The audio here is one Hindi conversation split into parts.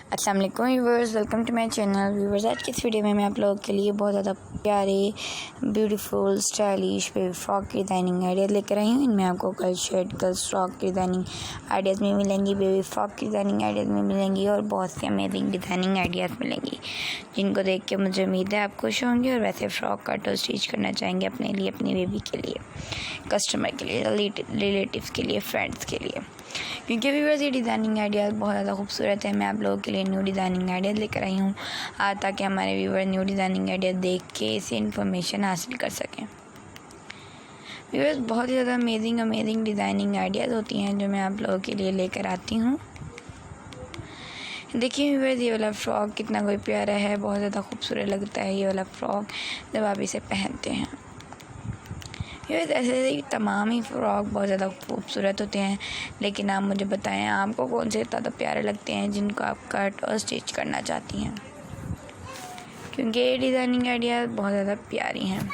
अस्सलाम वालेकुम viewers, welcome to my channel. Viewers, आज की इस वीडियो में मैं आप लोगों के लिए बहुत ज़्यादा प्यारे ब्यूटीफुल स्टाइलिश बेबी फ्रॉक की डिज़ाइनिंग आइडियाज़ लेकर आई हूँ। इनमें आपको गर्ल्स शर्ट, गर्ल्स फ्रॉक की डिज़ाइनिंग आइडियाज़ में मिलेंगी, बेबी फ्रॉक की डिज़ाइनिंग आइडियाज़ में मिलेंगी और बहुत सी अमेजिंग डिज़ाइनिंग आइडियाज़ मिलेंगी, जिनको देख के मुझे उम्मीद है आप खुश होंगे और वैसे फ़्रॉक कट और स्टिच करना चाहेंगे अपने लिए, अपनी बेबी के लिए, कस्टमर के लिए, रिलेटिव्स के लिए, फ्रेंड्स के लिए। क्योंकि व्यूअर्स ये डिज़ाइनिंग आइडियाज़ बहुत ज़्यादा खूबसूरत है। मैं आप लोगों के लिए न्यू डिज़ाइनिंग आइडियाज़ लेकर आई हूँ ताकि हमारे व्यूअर न्यू डिज़ाइनिंग आइडिया देख के इसे इन्फॉर्मेशन हासिल कर सकें। व्यूअर्स, बहुत ही ज़्यादा अमेजिंग डिज़ाइनिंग आइडियाज़ होती हैं जो मैं आप लोगों के लिए लेकर आती हूँ। देखिए व्यूअर्स, ये वाला फ़्रॉक कितना कोई प्यारा है, बहुत ज़्यादा खूबसूरत लगता है ये वाला फ़्रॉक जब आप इसे पहनते हैं। ऐसे ही तमाम ही फ़्रॉक बहुत ज़्यादा खूबसूरत होते हैं, लेकिन आप मुझे बताएं आपको कौन से ज़्यादा प्यारे लगते हैं जिनको आप कट और स्टिच करना चाहती हैं, क्योंकि ये डिज़ाइनिंग आइडिया बहुत ज़्यादा प्यारी हैं।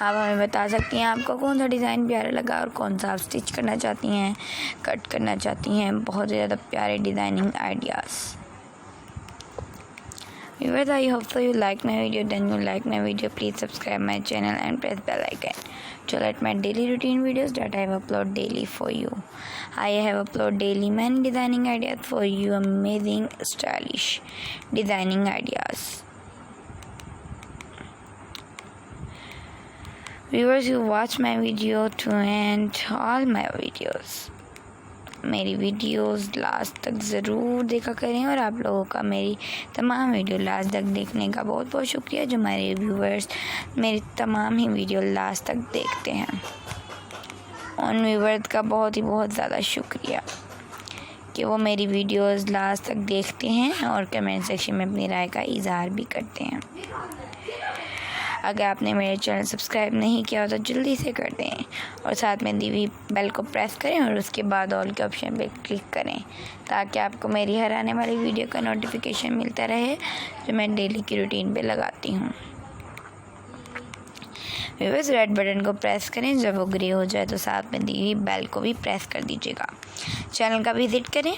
आप हमें बता सकती हैं आपको कौन सा डिज़ाइन प्यारा लगा और कौन सा आप स्टिच करना चाहती हैं, कट करना चाहती हैं। बहुत ज़्यादा प्यारे designing ideas. Viewers, I hope so you like my video. Then you like my video, please subscribe my channel and press bell icon to let my daily routine videos that I have upload daily for you. I have upload daily many designing ideas for you, amazing stylish designing ideas. Viewers, you watch my video to end all my videos. मेरी वीडियोस लास्ट तक ज़रूर देखा करें और आप लोगों का मेरी तमाम वीडियो लास्ट तक देखने का बहुत बहुत शुक्रिया। जो हमारे व्यूवर्स मेरी तमाम ही वीडियो लास्ट तक देखते हैं, उन व्यूवर्स का बहुत ज़्यादा शुक्रिया कि वो मेरी वीडियोस लास्ट तक देखते हैं और कमेंट सेक्शन में अपनी राय का इजहार भी करते हैं। अगर आपने मेरे चैनल सब्सक्राइब नहीं किया हो तो जल्दी से कर दें और साथ में दी हुई बेल को प्रेस करें और उसके बाद ऑल के ऑप्शन पे क्लिक करें ताकि आपको मेरी हर आने वाली वीडियो का नोटिफिकेशन मिलता रहे जो मैं डेली की रूटीन पे लगाती हूँ। व्यूअर्स, रेड बटन को प्रेस करें, जब वो ग्रे हो जाए तो साथ में दी हुई बेल को भी प्रेस कर दीजिएगा। चैनल का विजिट करें।